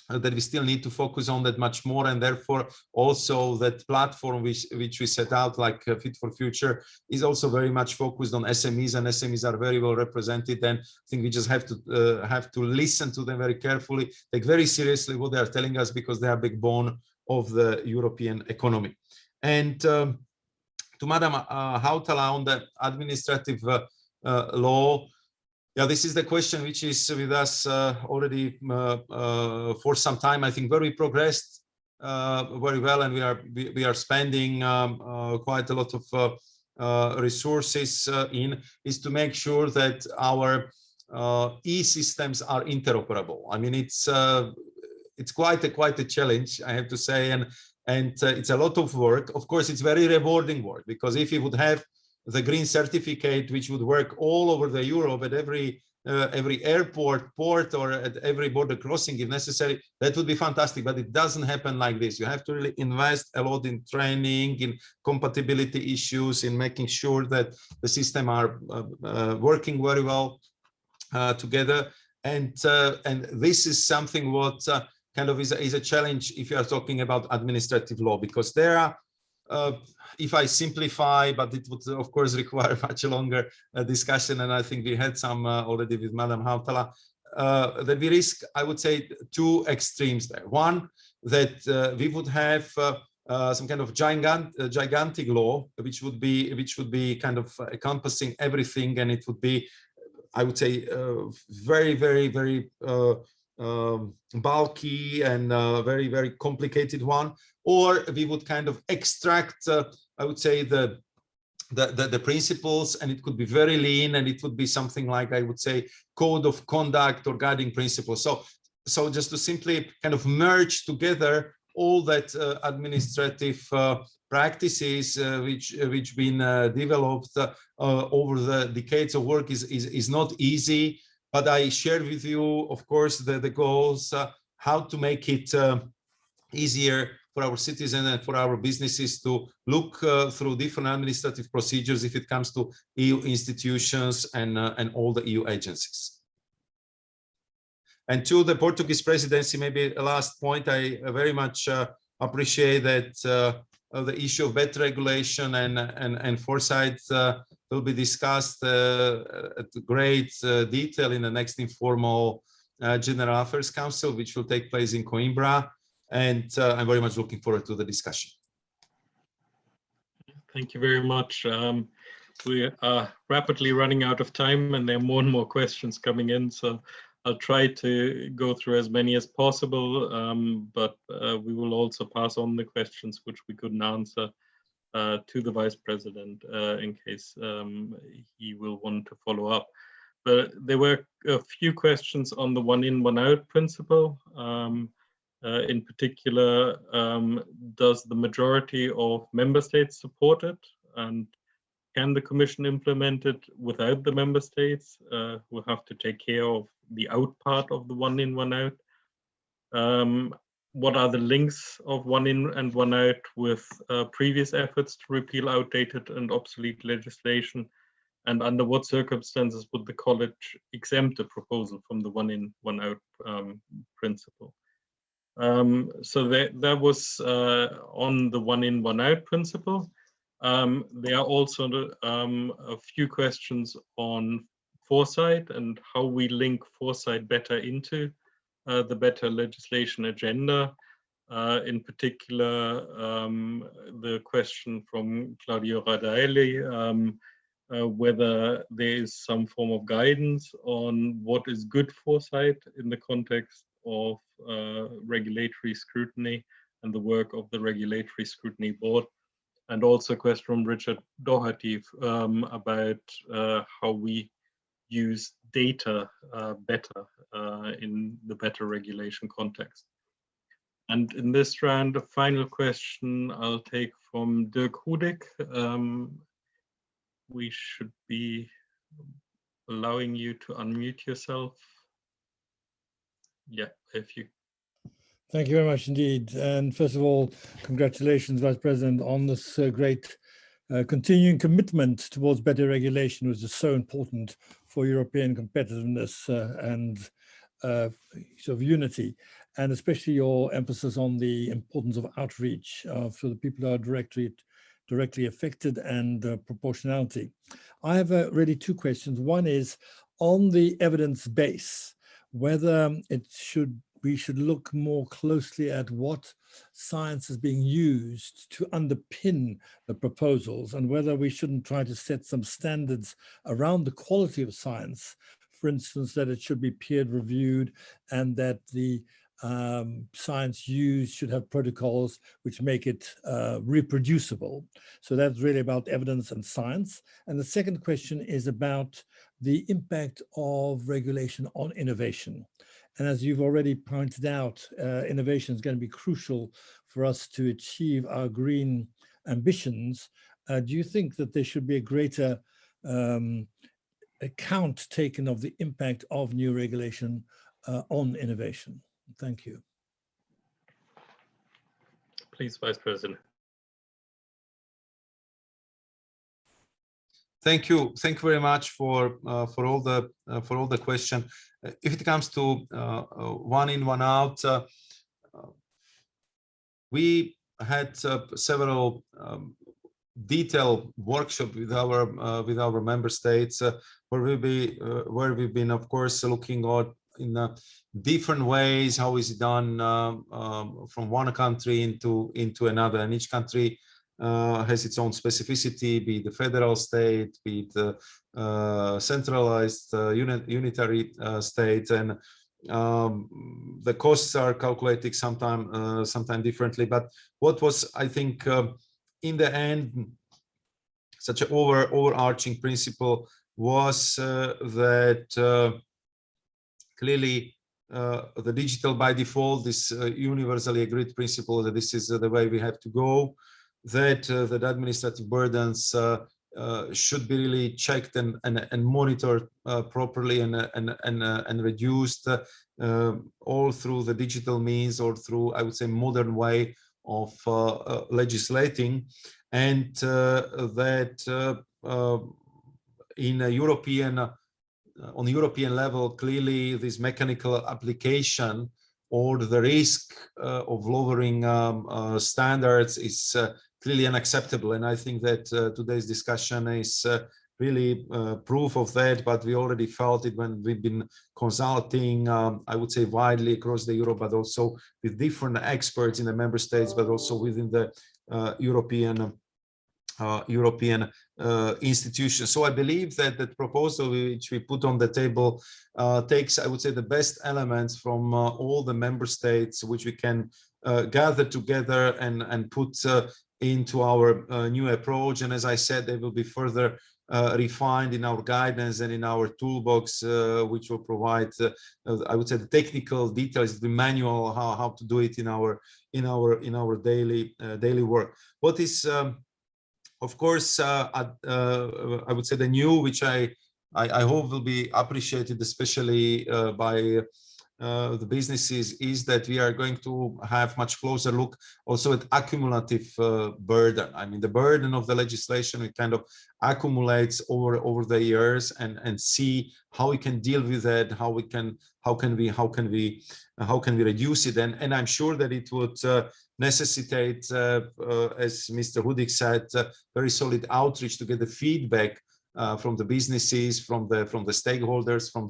that we still need to focus on that much more, and therefore also that platform which we set out, like Fit for Future, is also very much focused on SMEs, and SMEs are very well represented. And I think we just have to listen to them very carefully, take very seriously what they are telling us, because they are backbone of the European economy. And to Madam Hautala on the administrative law. Yeah, this is the question which is with us already for some time. I think where we progressed very well, and we are spending quite a lot of resources is to make sure that our e-systems are interoperable. I mean, it's quite a challenge, I have to say, and it's a lot of work. Of course, it's very rewarding work, because if you would have the green certificate, which would work all over the Europe at every airport, port, or at every border crossing if necessary, that would be fantastic. But it doesn't happen like this. You have to really invest a lot in training, in compatibility issues, in making sure that the system are working very well together. And this is something what kind of is a challenge if you are talking about administrative law, because there are, if I simplify, but it would of course require much longer discussion, and I think we had some already with Madam Hautala, that we risk, I would say, two extremes there. One, that we would have some kind of gigantic law, which would be kind of encompassing everything, and it would be, I would say, very, very, very bulky and very, very complicated one. Or we would kind of extract, I would say, the principles, and it could be very lean, and it would be something like, I would say, code of conduct or guiding principles. So just to simply kind of merge together all that administrative practices which been developed over the decades of work is not easy. But I share with you, of course, the goals, how to make it easier for our citizens and for our businesses to look through different administrative procedures if it comes to EU institutions and all the EU agencies. And to the Portuguese presidency, maybe a last point, I very much appreciate that the issue of better regulation and foresight will be discussed at great detail in the next informal General Affairs Council, which will take place in Coimbra. And I'm very much looking forward to the discussion. Thank you very much. We are rapidly running out of time, and there are more and more questions coming in. So I'll try to go through as many as possible, but we will also pass on the questions which we couldn't answer to the Vice President in case he will want to follow up. But there were a few questions on the one in, one out principle. In particular, does the majority of member states support it? And can the Commission implement it without the member states who have to take care of the out part of the one in, one out? What are the links of one in and one out with previous efforts to repeal outdated and obsolete legislation? And under what circumstances would the College exempt a proposal from the one in, one out principle? So that was on the one in, one out principle. There are also a few questions on foresight and how we link foresight better into the better legislation agenda. In particular, the question from Claudio Radaeli, whether there is some form of guidance on what is good foresight in the context of regulatory scrutiny and the work of the Regulatory Scrutiny Board. And also a question from Richard Doherty about how we use data better in the better regulation context. And in this round, the final question I'll take from Dirk Hudik. We should be allowing you to unmute yourself. Yeah, if you. Thank you very much indeed. And first of all, congratulations, Vice President, on this great continuing commitment towards better regulation, which is so important for European competitiveness and sort of unity, and especially your emphasis on the importance of outreach for the people who are directly affected and proportionality. I have really two questions. One is on the evidence base, whether we should look more closely at what science is being used to underpin the proposals, and whether we shouldn't try to set some standards around the quality of science. For instance, that it should be peer reviewed and that the science used should have protocols which make it reproducible. So that's really about evidence and science. And the second question is about the impact of regulation on innovation. And as you've already pointed out, innovation is going to be crucial for us to achieve our green ambitions. Do you think that there should be a greater account taken of the impact of new regulation on innovation? Thank you. Please, Vice President. Thank you very much for all the question. If it comes to one in, one out, we had several detailed workshops with our member states where we've been, of course, looking at in different ways how is it done from one country into another, and each country has its own specificity, be it the federal state, be it the centralized unitary state, and the costs are calculated sometimes differently. But what was, I think, in the end, such an overarching principle was that clearly the digital by default, this universally agreed principle that this is the way we have to go, that the administrative burdens should be really checked and monitored properly and reduced all through the digital means or through, I would say, modern way of legislating, and that in a on the European level, clearly this mechanical application or the risk of lowering standards is clearly unacceptable. And I think that today's discussion is really proof of that, but we already felt it when we've been consulting, I would say, widely across the Europe, but also with different experts in the member states, but also within the European institutions. So I believe that the proposal which we put on the table takes, I would say, the best elements from all the member states, which we can gather together and put into our new approach. And as I said, they will be further refined in our guidance and in our toolbox, which will provide, I would say, the technical details, the manual, how to do it in our daily work. What is of course, I would say the new, which I hope will be appreciated, especially by the businesses is that we are going to have much closer look also at accumulative burden. I mean, the burden of the legislation, it kind of accumulates over the years, and see how we can deal with that, how can we reduce it, and I'm sure that it would necessitate, as Mr. Hudik said, very solid outreach to get the feedback from the businesses, from the stakeholders, from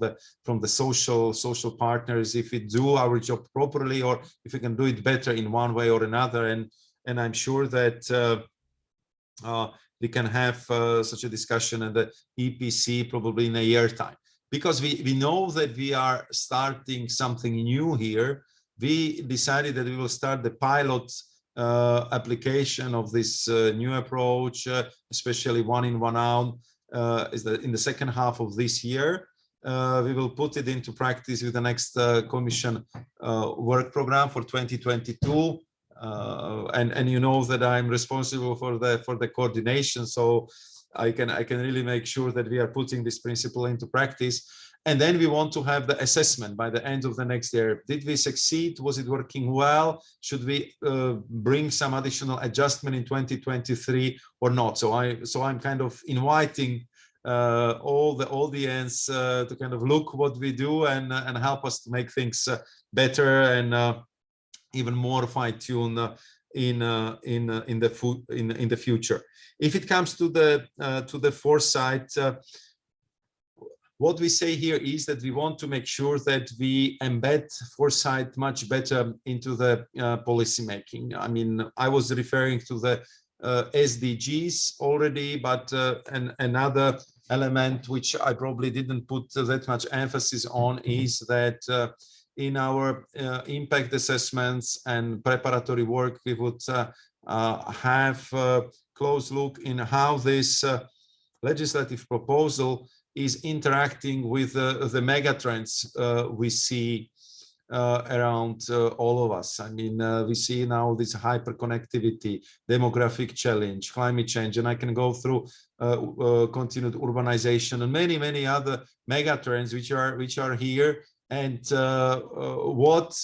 the social partners, if we do our job properly or if we can do it better in one way or another. And I'm sure that we can have such a discussion at the EPC probably in a year's time, because we know that we are starting something new here. We decided that we will start the pilot application of this new approach, especially one in, one out, in the second half of this year. We will put it into practice with the next Commission work program for 2022. And you know that I'm responsible for the coordination, so I can really make sure that we are putting this principle into practice. And then we want to have the assessment by the end of the next year. Did we succeed? Was it working well? Should we bring some additional adjustment in 2023 or not? So I'm kind of inviting all the audience to kind of look what we do and help us to make things better and even more fine-tuned in the future. If it comes to the Foresight, what we say here is that we want to make sure that we embed Foresight much better into the policy making. I mean, I was referring to the SDGs already, but another element which I probably didn't put that much emphasis on is that in our impact assessments and preparatory work, we would have a close look in how this legislative proposal is interacting with the mega trends we see around all of us. I mean, we see now this hyperconnectivity, demographic challenge, climate change, and I can go through continued urbanization and many other mega trends which are here, and what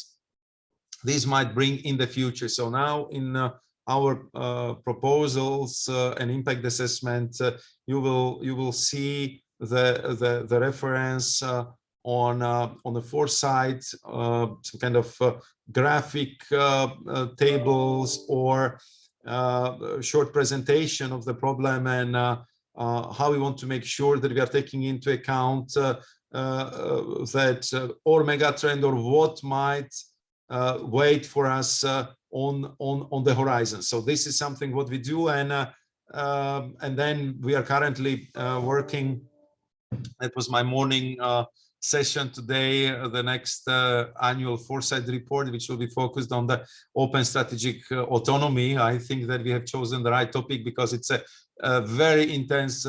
these might bring in the future. So now in our proposals and impact assessment, you will see the reference on the Foresight, some kind of graphic tables or short presentation of the problem, and how we want to make sure that we are taking into account that or mega trend or what might wait for us on the horizon. So this is something what we do, and then we are currently working. That was my morning session today, the next annual Foresight report, which will be focused on the open strategic autonomy. I think that we have chosen the right topic because it's a very intense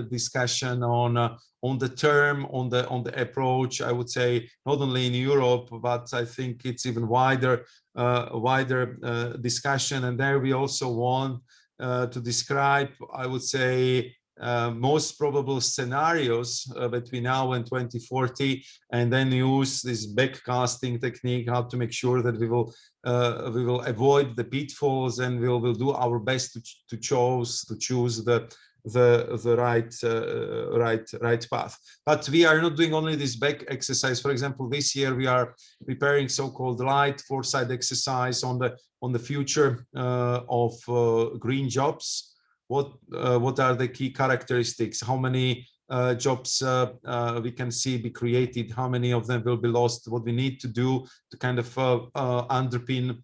discussion on the term, on the approach. I would say not only in Europe, but I think it's even wider discussion. And there we also want to describe, I would say, most probable scenarios between now and 2040, and then use this backcasting technique, how to make sure that we will avoid the pitfalls, and we will do our best to choose the right path. But we are not doing only this back exercise. For example, this year we are preparing so-called light Foresight exercise on the future of green jobs. What are the key characteristics? How many jobs we can see be created? How many of them will be lost? What we need to do to kind of underpin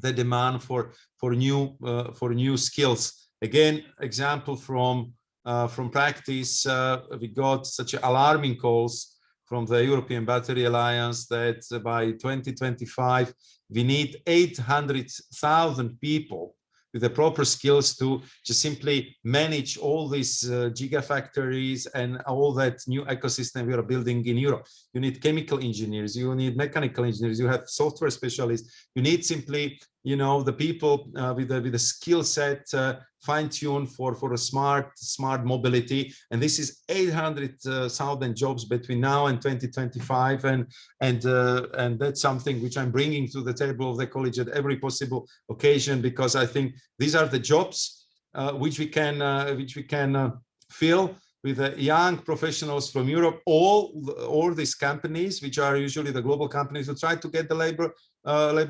the demand for new skills. Again, example from practice. We got such alarming calls from the European Battery Alliance that by 2025 we need 800,000 people with the proper skills to just simply manage all these gigafactories and all that new ecosystem we are building in Europe. You need chemical engineers, you need mechanical engineers, you have software specialists, you need simply you know, the people with the skill set fine-tuned for a smart mobility. And this is 800,000 jobs between now and 2025, and that's something which I'm bringing to the table of the college at every possible occasion, because I think these are the jobs which we can fill with young professionals from Europe. All these companies, which are usually the global companies, who try to get the labor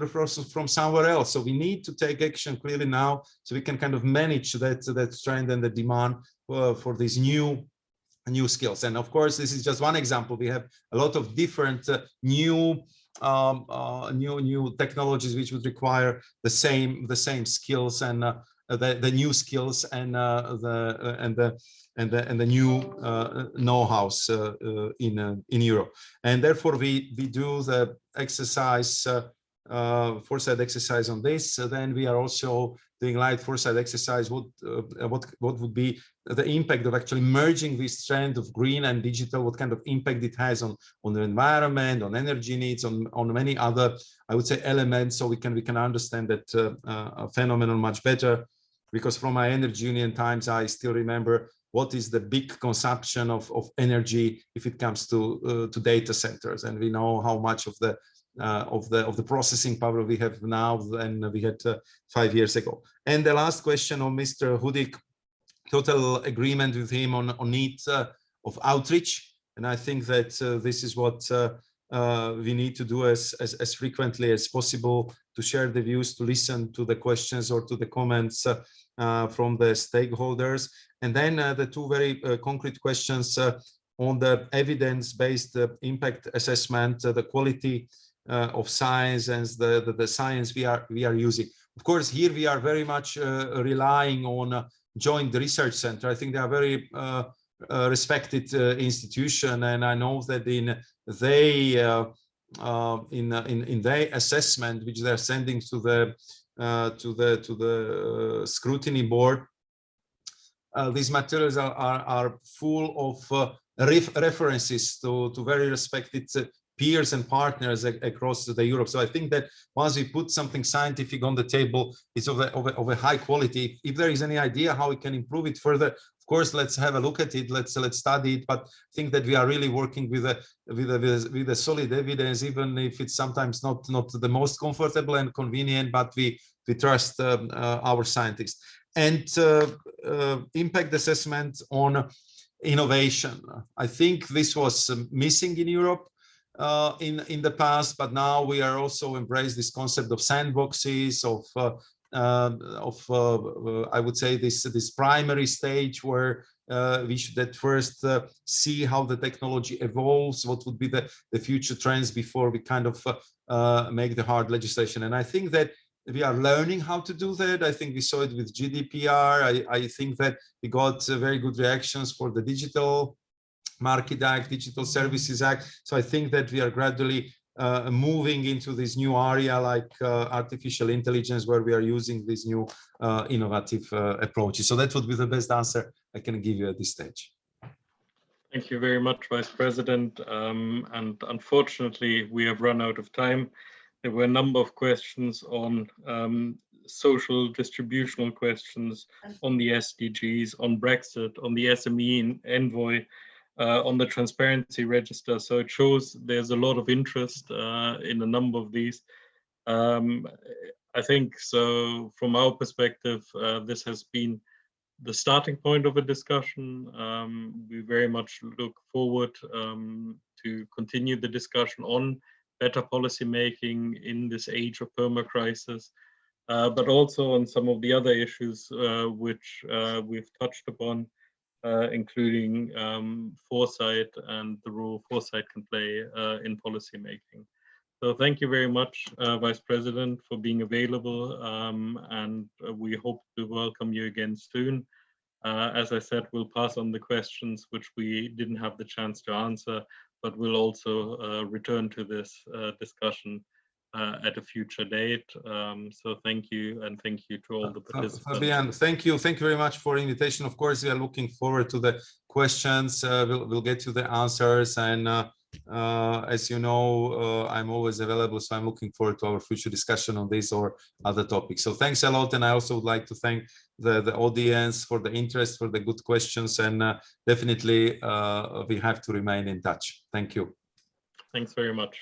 force from somewhere else. So we need to take action clearly now, so we can kind of manage that trend and the demand for these new skills. And of course, this is just one example. We have a lot of different new technologies which would require the same skills and the new skills and the new know-hows in Europe. And therefore we do the exercise, foresight exercise on this. Then we are also doing light foresight exercise. What would be the impact of actually merging this trend of green and digital? What kind of impact it has on the environment, on energy needs, on many other, I would say, elements, so we can understand that phenomenon much better. Because from my energy union times, I still remember what is the big consumption of energy if it comes to data centers, and we know how much of the processing power we have now than we had 5 years ago. And the last question on Mr. Zuleeg, total agreement with him on need of outreach, and I think that this is what we need to do as frequently as possible, to share the views, to listen to the questions or to the comments from the stakeholders. And then the two very concrete questions on the evidence-based impact assessment, the quality of science and the science we are using. Of course, here we are very much relying on Joint Research Center. I think they are very respected institution, and I know that in their assessment, which they're sending to the scrutiny board, these materials are full of references to very respected peers and partners across Europe. So I think that once we put something scientific on the table, it's of a high quality. If there is any idea how we can improve it further, of course, let's have a look at it. Let's study it. But I think that we are really working with a solid evidence, even if it's sometimes not the most comfortable and convenient. But we trust our scientists. And impact assessment on innovation. I think this was missing in Europe in the past, but now we are also embrace this concept of sandboxes, I would say this primary stage where we should at first see how the technology evolves, what would be the future trends before we kind of make the hard legislation. And I think that we are learning how to do that. I think we saw it with GDPR. I think that we got very good reactions for the Digital Market Act, Digital Services Act. So I think that we are gradually moving into this new area like artificial intelligence, where we are using these new innovative approaches. So that would be the best answer I can give you at this stage. Thank you very much, Vice President. And unfortunately, we have run out of time. There were a number of questions on social distributional questions, on the SDGs, on Brexit, on the SME envoy, on the transparency register. So it shows there's a lot of interest in a number of these. I think so from our perspective, this has been the starting point of a discussion. We very much look forward to continue the discussion on better policy making in this age of perma-crisis, but also on some of the other issues which we've touched upon, including foresight and the role foresight can play in policy making. So thank you very much, Vice President, for being available, and we hope to welcome you again soon. As I said, we'll pass on the questions which we didn't have the chance to answer, but we'll also return to this discussion at a future date. So thank you, and thank you to all the participants. Fabian, thank you very much for the invitation. Of course, we are looking forward to the questions. We'll get to the answers, and As you know, I'm always available, so I'm looking forward to our future discussion on this or other topics. So thanks a lot, and I also would like to thank the audience for the interest, for the good questions, and definitely we have to remain in touch. Thank you. Thanks very much.